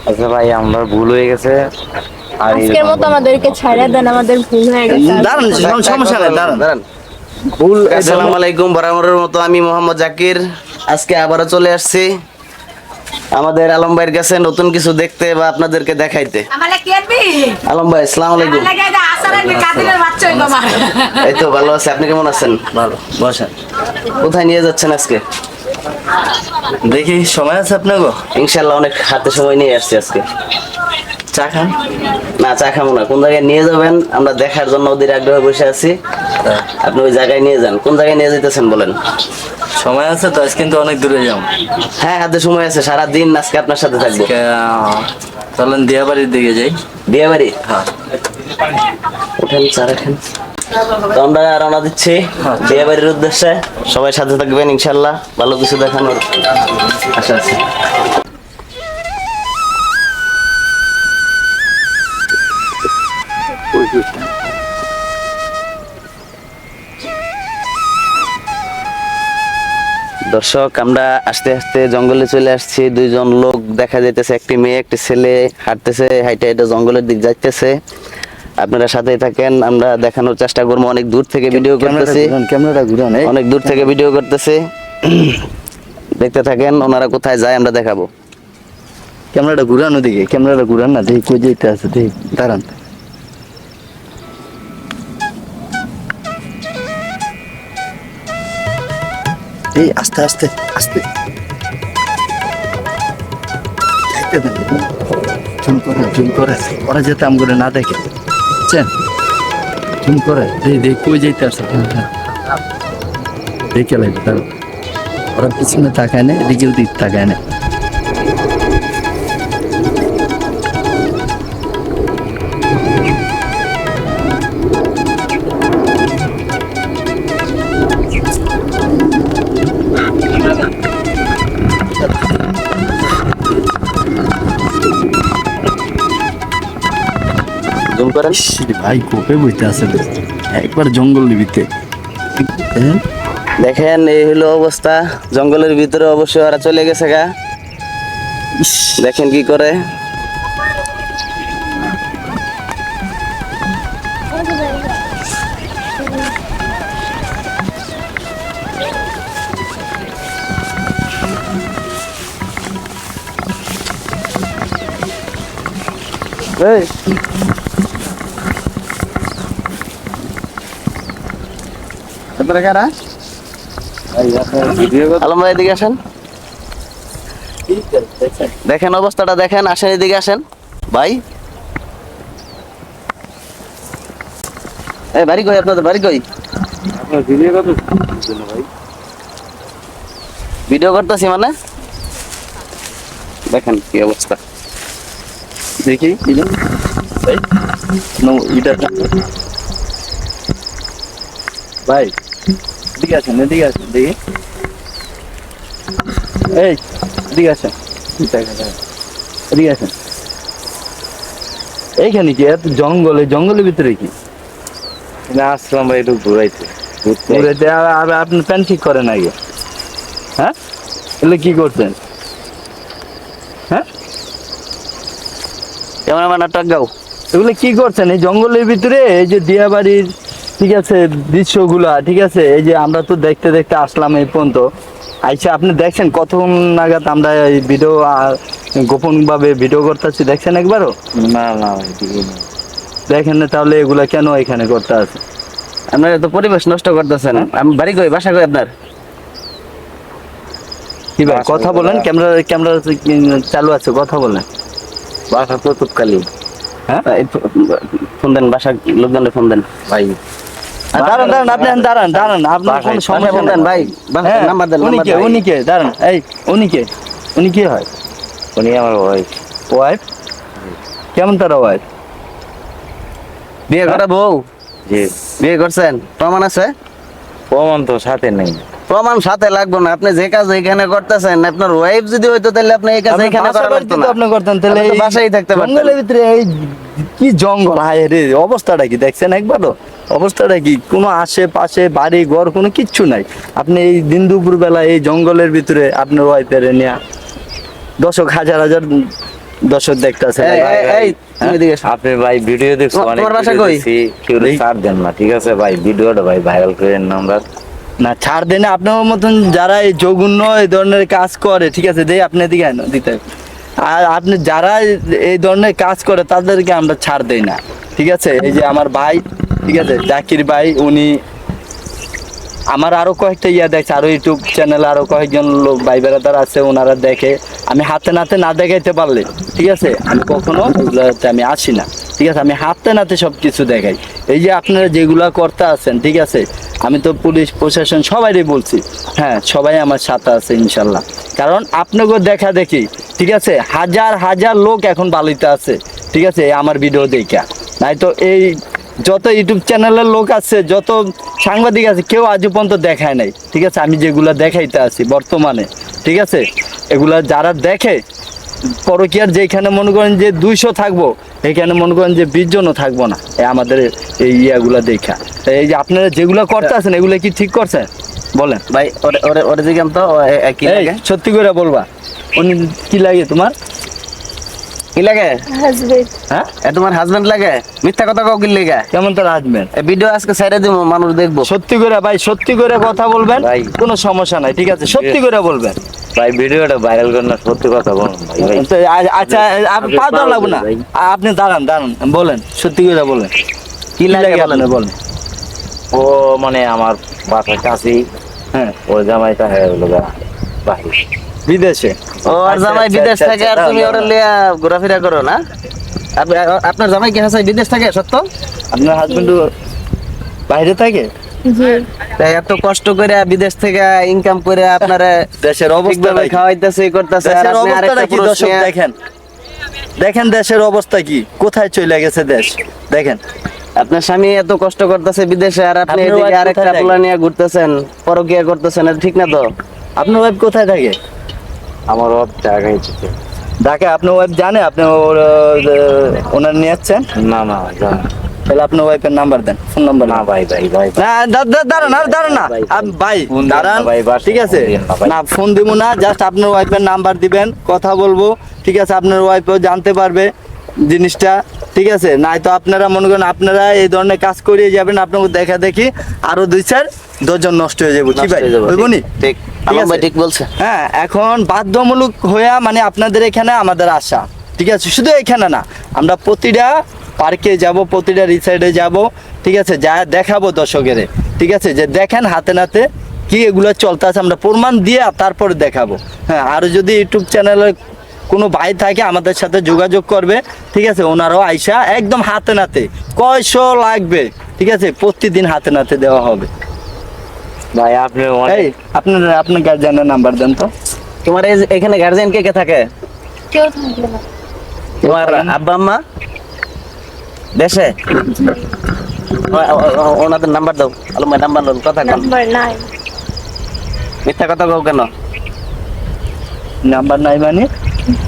আচ্ছা ভাই, আমরা ভুল হয়ে গেছে। আর আজকের মতো আমাদেরকে ছাড়া দেন, আমাদের ভুল হয়ে গেছে। দাঁড়ান, সমস্যা নাই, দাঁড়ান। ভুল। আসসালামু আলাইকুম, বরাবরের মতো আমি মোহাম্মদ জাকির আজকে আবারও চলে আসছি আমাদের আলম ভাইয়ের কাছে নতুন কিছু দেখতে বা আপনাদেরকে দেখাইতে। আলম ভাই, আসসালামু আলাইকুম। এই তো ভালো আছে, আপনি কেমন আছেন? ভালো, বসেন। কোথায় নিয়ে যাচ্ছেন আজকে? দেখি সময় আছে আপনাকে? ইনশাল্লাহ অনেক হাতে সময় নিয়ে আসছি আজকে। চা খান? না, চা খাবো না। কোন জায়গায় নিয়ে যাবেন আমরা দেখার জন্য ওদের আগ্রহে বসে আছি। আপনি ওই জায়গায় নিয়ে যান। কোন জায়গায় নিয়ে যেতেছেন বলেন? সময় আছে তো, আজ কিন্তু অনেক দূরে যাও। হ্যাঁ, হাতে সময় আছে, সারাদিন আজকে আপনার সাথে থাকবো। চলেন দিয়াবাড়ির দিকে যাই। বিয়ে বাড়ি? হ্যাঁ। উঠেন, চা রাখেন। তো আমরা রওনা দিচ্ছি বিয়ে বাড়ির উদ্দেশ্যে। সবাই সাথে থাকবেন ইনশাল্লাহ, ভালো কিছু দেখানোর আশা আছে। দর্শক, আমরা আস্তে আস্তে জঙ্গলে চলে আসছি। দুইজন লোক দেখা যাইতেছে, একটি মেয়ে একটি ছেলে হাঁটতেছে, হাইটে হাইটে জঙ্গলের দিক যাইতেছে। আপনারা সাথেই থাকেন, আমরা দেখানোর চেষ্টা করবো। অনেক দূর থেকে ভিডিও করতেছি, ক্যামেরাটা ঘুরান। অনেক দূর থেকে ভিডিও করতেছি। দেখতে থাকেন, ওনারা কোথায় যায় আমরা দেখাবো। ক্যামেরাটা ঘুরান ওদিকে, ক্যামেরাটা ঘুরান না, দেখি কই যেতে আছে। দেখি, দাঁড়ান। এই আস্তে আস্তে আস্তে জুম করে ওরা যেতে আম করে না দেখে, বুঝছেন? জুম করে দেখ কই যেতে আছে। দেখে লাগবে, তারা ওরা পিছনে তাকায় না, এদিকে ওদিক তাকায় না। জুম করেন। ভাই কোপে বইতে আছে একবার জঙ্গল নিবিতে। দেখেন, এই হলো অবস্থা। জঙ্গলের ভিতরে অবশ্যই ওরা চলে গেছে গা। দেখেন কি করে। এই আপনারা কারা? আলম ভাই, এদিকে আসেন। দেখেন অবস্থাটা, দেখেন। আসেন, এদিকে আসেন ভাই। এই বাড়ি কই আপনাদের? বাড়ি কই? ভিডিও করতেছি মানে। দেখেন কি অবস্থা। দেখি ভাই, এদিকে আসেন, এদিকে আসেন। দেখি, এই এদিকে আসেন, এদিকে আসেন। এইখানে কি এত জঙ্গলের ভিতরে কি? না, আসলাম ভাই একটু ঘুরাইতে। ঘুরাইতে? আর আপনি প্যান্ট ঠিক করেন আগে? হ্যাঁ, এগুলো কি করছেন? হ্যাঁ, ক্যামেরাম্যান আটক গাও। এগুলো কি করছেন এই জঙ্গলের ভিতরে? এই যে দিয়াবাড়ির, ঠিক আছে, দৃশ্যগুলা, ঠিক আছে, এই যে আমরা তো দেখতে দেখতে আসলাম এই পর্যন্ত। আচ্ছা, আপনি দেখছেন কতক্ষণ নাগাদ আমরা এই ভিডিও গোপন ভাবে ভিডিও করতেছি? দেখছেন একবারও? না না, দেখেন না, তাহলে এগুলা কেন এখানে করতে আছে? আপনারা তো পরিবেশ নষ্ট করতেছেন। আমি বাড়ি কই, বাসা কই আপনার? কি ভাই, কথা বলেন। ক্যামেরা চালু আছে, কথা বলেন। বাসা তো তুপকালি। হ্যাঁ, ফোন দেন, বাসার লোকজনের ফোন দেন ভাই দাঁড়ান, আপনি দাঁড়ান, আপনার কোনো সমস্যা ফোন দেন ভাই। হ্যাঁ, নাম্বার দেন। উনি কে? দাঁড়ান, এই উনি কি হয়? উনি আমার ওয়াইফ। ওয়াইফ? কেমন তারা ওয়াইফ? বিয়ে করা বউ? জি। বিয়ে করছেন? প্রমাণ আছে? প্রমাণ তো সাথে নেই। প্রমাণ সাথে লাগবে না। আপনি যে কাজ এখানে করতেছেন, আপনার ওয়াইফ যদি হইতো তাহলে আপনি এই কাজ এখানে করা লাগতো না। আপনি করতেন তাহলে আপনি তো এই বাসায় থাকতে পারতেন। জঙ্গলের ভিতরে এই কি জঙ্গল, হায় রে! অবস্থাটা কি দেখছেন একবারও? অবস্থাটা কি? কোনো আশেপাশে বাড়ি ঘর কোনো কিচ্ছু নাই। আপনি এই দিন দুপুর বেলা এই জঙ্গলের ভিতরে আপনার ওয়াইফের নিয়ে দর্শক হাজার দর্শক দেখতেছে এই তুমি এদিকে এসো। আপনি ভাই ভিডিও দেখছো তোমার অনেক বাসা video কই? দেখছি, কেউ ছাড় দেন না, ঠিক আছে ভাই, ভিডিওটা ভাই ভাইরাল করেন না আমরা। না ছাড় দেন না, আপনার মতন যারা এই জঘন্য এই ধরনের কাজ করে, ঠিক আছে, দেই আপনি দিকে দিতে, আর আপনি যারা এই ধরনের কাজ করে তাদেরকে আমরা ছাড় দেই না, ঠিক আছে। এই যে আমার ভাই, ঠিক আছে, জাকির ভাই, উনি আমার আরো কয়েকটা দেখছে, আরো ইউটিউব চ্যানেলে আরো কয়েকজন লোক ভাই বেড়াদার আছে, ওনারা দেখে। আমি হাতে নাতে না দেখাইতে পারলে, ঠিক আছে, আমি কখনো এগুলোতে আমি আসি না, ঠিক আছে। আমি হাতে নাতে সব কিছু দেখাই। এই যে আপনারা যেগুলা করতে আছেন, ঠিক আছে, আমি তো পুলিশ প্রশাসন সবাইই বলছি, হ্যাঁ, সবাই আমার সাথে আছে ইনশাল্লাহ। কারণ আপনাকে দেখা দেখি, ঠিক আছে, হাজার হাজার লোক এখন বালিতে আছে, ঠিক আছে, আমার ভিডিও দেখা। নাই তো এই যত ইউটিউব চ্যানেলের লোক আছে, যত সাংবাদিক আছে, কেউ আজও পর্যন্ত দেখায় নাই, ঠিক আছে, আমি যেগুলা দেখাইতে আছি বর্তমানে, ঠিক আছে। এগুলা যারা দেখে, পরকীয়ার যেখানে মনে করেন যে 200 থাকবো, এখানে মনে করেন যে 20 জনও থাকবো না, আমাদের এই ইয়াগুলা দেখা। এই যে আপনারা যেগুলা করতে আছেন, এগুলা কি ঠিক করছেন বলেন ভাই ওরে দিকে তো কি এই, লাগে? সত্যি করে বলবা, উনি কি লাগে তোমার? কি লাগে? হাজবেন্ড। হ্যাঁ, এ তোমার হাজবেন্ড লাগে? মিথ্যা কথা কও কি লাগে? কেমন তোর হাজবেন্ড? এই ভিডিও আজকে ছেড়ে দিব, মানুষ দেখবো। সত্যি করে ভাই, সত্যি করে কথা বলবেন, ভাই। কোনো সমস্যা নাই, ঠিক আছে, সত্যি করে বলবেন। ভাই ভিডিওটা ভাইরাল করেন না, সত্যি কথা বলুন ভাই ভাই। তো আচ্ছা, পা ধরা লাগবে না, আপনি দাঁড়ান দাঁড়ান, বলেন, সত্যি করে বলেন, কি লাগে বলেন? আপনি বলেন। ও মানে আমার বাসার কাছেই, হ্যাঁ, ওর জামাইটা হয়ে গেল বাহির। বিদেশে। ও আর জামাই আচ্ছা, বিদেশ আচ্ছা, থাকে, আর আচ্ছা, তুমি ওরে দাঁড়ান, লিয়া ঘোরাফেরা করো না? আপনার জামাই কি হাসাই বিদেশ থাকে সত্য? আপনার হাজবেন্ড বাইরে থাকে? জি। তাই এত কষ্ট করে বিদেশ থেকে ইনকাম করে আপনারা দেশের অবস্থা ঠিকভাবে খাওয়াইতেছে করতেছে, আর দেশের আপনি অবস্থাটা আরেকটা কি পুরুষ দর্শক নিয়ে- দেখেন, দেখেন দেশের অবস্থা কি, কোথায় চলে গেছে দেশ, দেখেন। আপনার স্বামী এত কষ্ট করতেছে বিদেশে, আর আপনি আপনার এদিকে wife আরেকটা কোথায় পোলা নিয়ে ঘুরতেছেন, পরকিয়া করতেছেন, এটা ঠিক না তো? আপনার ওয়াইফ কোথায় থাকে? আমার ওর জায়গায় ছিল। ঢাকা। আপনার ওয়াইফ জানে আপনি ওনার নিয়ে যাচ্ছেন? না না জান তাহলে আপনার ওয়াইফের নাম্বার দেন, ফোন নাম্বার না ভাই ভাই ভাই ভাই। না, দাঁড়ান আর দাঁড়ান না, ভাই ফোন দিন না দাঁড়ান, ভাই, বাসায় ঠিক আছে, ফোন দিন না ভাই। না ফোন দিব না, জাস্ট আপনার ওয়াইফের নাম্বার দিবেন, কথা বলবো, ঠিক আছে, আপনার ওয়াইফও জানতে পারবে জিনিসটা, ঠিক আছে। নাই তো আপনারা মনে করেন আপনারা এই ধরনের কাজ করিয়ে যাবেন, আপনাকে দেখা দেখি আরো 2-4 জন নষ্ট হয়ে যাবো, কি ভাই, নষ্ট হয়ে যাবে, হইব নি? ঠিক, ঠিক আলম ভাই আছে। ঠিক বলছে। হ্যাঁ, এখন বাধ্যমূলক হইয়া মানে আপনাদের এখানে আমাদের আশা, ঠিক আছে, শুধু এখানে না, আমরা প্রতিটা পার্কে যাব, প্রতিটা রিসাইডে যাব, ঠিক আছে, যা দেখাবো দর্শকের, ঠিক আছে, যে দেখেন হাতে নাতে কি এগুলো চলতে আছে, আমরা প্রমাণ দিয়ে তারপরে দেখাবো। হ্যাঁ, আর যদি ইউটিউব চ্যানেলে কোনো ভাই থাকে আমাদের সাথে যোগাযোগ করবে, ঠিক আছে, ওনারাও আইসা একদম হাতে নাতে কয়শো লাগবে, ঠিক আছে, প্রতিদিন হাতে নাতে দেওয়া হবে। ভাই আপনি এই অনেক আপনার গার্জিয়ানের নাম্বার দেন তো। তোমার এখানে গার্জিয়ান কে কে থাকে? কেউ থাকবে না। তোমার আব্বা আম্মা দেশে? ওনাদের নাম্বার দাও, আলম ভাই নাম্বার লোন, কথা কন, নাম্বার নাই। মিথ্যা কথা কও কেন? নাম্বার নাই মানে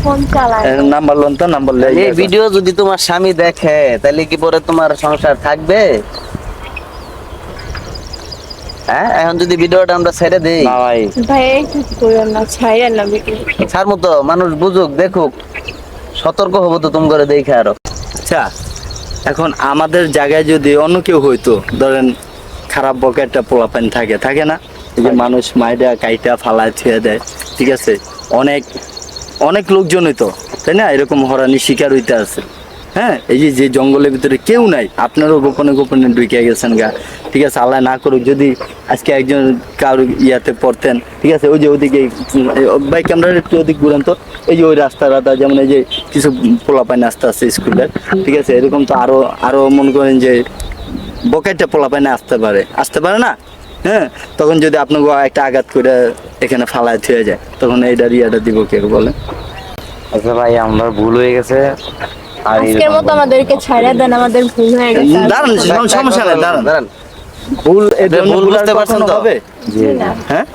ফোন চালায়। নাম্বার লোন তো, নাম্বার এই ভিডিও যদি তোমার স্বামী দেখে, তাহলে কি পরে তোমার সংসার থাকবে? হ্যাঁ, এখন যদি ভিডিওটা আমরা ছেড়ে দেই, না ভাই। ভাই একটু করেন না, ছাইরেন না ভিডিও। ছাড় মতো মানুষ বুঝুক, দেখুক, সতর্ক হবো তো তুমি করে দেখে আরো। আচ্ছা, এখন আমাদের জায়গায় যদি অন্য কেউ হইতো, ধরেন খারাপ বকে একটা পোলাপান থাকে না, এই যে মানুষ মাইডা কাইটা ফালায় থুয়ে দেয়, ঠিক আছে, অনেক অনেক লোকজন হইতো, তাই না, এরকম হরানি শিকার হইতে আছে। হ্যাঁ, এই যে জঙ্গলের ভিতরে কেউ নাই, আপনারও গোপনে গোপনে ঢুকে গেছেন গা, ঠিক আছে, আল্লাহ না করুক যদি আজকে একজন কারো ইয়াতে পড়তেন, ঠিক আছে, ওই যে ওদিকে ভাই ক্যামেরার একটু ওদিক ঘুরেন তো, এই যে ওই রাস্তা যেমন এই যে কিছু পোলাপাইন আসতে আসছে স্কুলের, ঠিক আছে, এরকম তো আরো মনে করেন যে বকেটে পোলাপাইনে আসতে পারে না। হ্যাঁ, তখন যদি আপনাকে একটা আঘাত করে এখানে ফালায় থুয়ে যায়, তখন এইটা রিয়াটা দিব কে বলে? আচ্ছা ভাই আমার ভুল হয়ে গেছে, আর আজকের মতো আমাদেরকে ছাইরা দেন, আমাদের ভুল হয়ে গেছে। দাঁড়ান, সমস্যা নেই, দাঁড়ান। দাঁড়ান, ভুল এই ধরনের ভুল ভুল আর বুঝতে পারছেন কখনো তো? হবে? জি না, হ্যাঁ,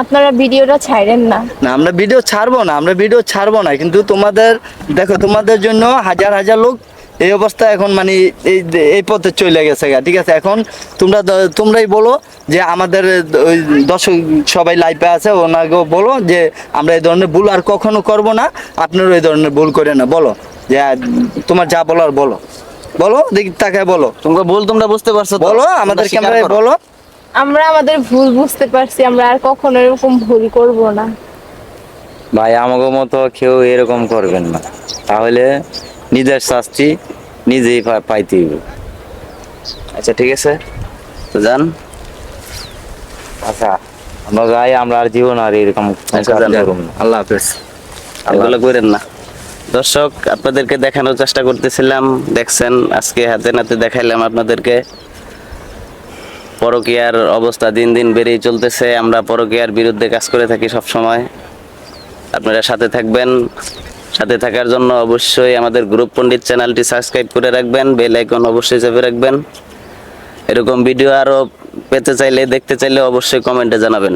আপনারা ভিডিওটা ছাইরেন না। না আমরা ভিডিও ছাড়বো না, কিন্তু তোমাদের দেখো, তোমাদের জন্য হাজার হাজার লোক এই অবস্থা এখন মানে এই পথে চলে গেছে গা, ঠিক আছে। এখন তোমরাই বলো যে আমাদের ওই দর্শক সবাই লাইভে আছে, ওনাকেও বলো যে আমরা এই ধরনের ভুল আর কখনো করব না, আপনারা এই ধরনের ভুল করে না। বলো যে তোমার যা বলার বলো, বলো দেখি তাকায় বলো, তোমরা ভুল তোমরা বুঝতে পারছো তো? বলো আমাদের তোমরা স্বীকার ক্যামেরায় করো। বলো। আমরা আমাদের ভুল বুঝতে পারছি, আমরা আর কখনো এরকম ভুল করব না। ভাই আমাকে মতো কেউ এরকম করবেন না, তাহলে নিজের শাস্তি নিজেই পাইতে হইবে। আচ্ছা ঠিক আছে, তো যান। আচ্ছা আমরা যাই, আমরা আর জীবন আর এরকম আচ্ছা, যান। করব না। আল্লাহ হাফেজ। এগুলো করেন না। দর্শক, আপনাদেরকে দেখানোর চেষ্টা করতেছিলাম, দেখছেন আজকে হাতে নাতে দেখাইলাম আপনাদেরকে। পরকীয়ার অবস্থা দিন দিন বেড়েই চলতেছে। আমরা পরকীয়ার বিরুদ্ধে কাজ করে থাকি সব সময়। আপনারা সাথে থাকবেন। সাথে থাকার জন্য অবশ্যই আমাদের গ্রুপ পণ্ডিত চ্যানেলটি সাবস্ক্রাইব করে রাখবেন, বেল আইকন অবশ্যই চেপে রাখবেন। এরকম ভিডিও আরো পেতে চাইলে, দেখতে চাইলে অবশ্যই কমেন্টে জানাবেন।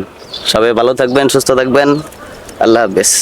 সবাই ভালো থাকবেন, সুস্থ থাকবেন। আল্লাহ হাফেজ।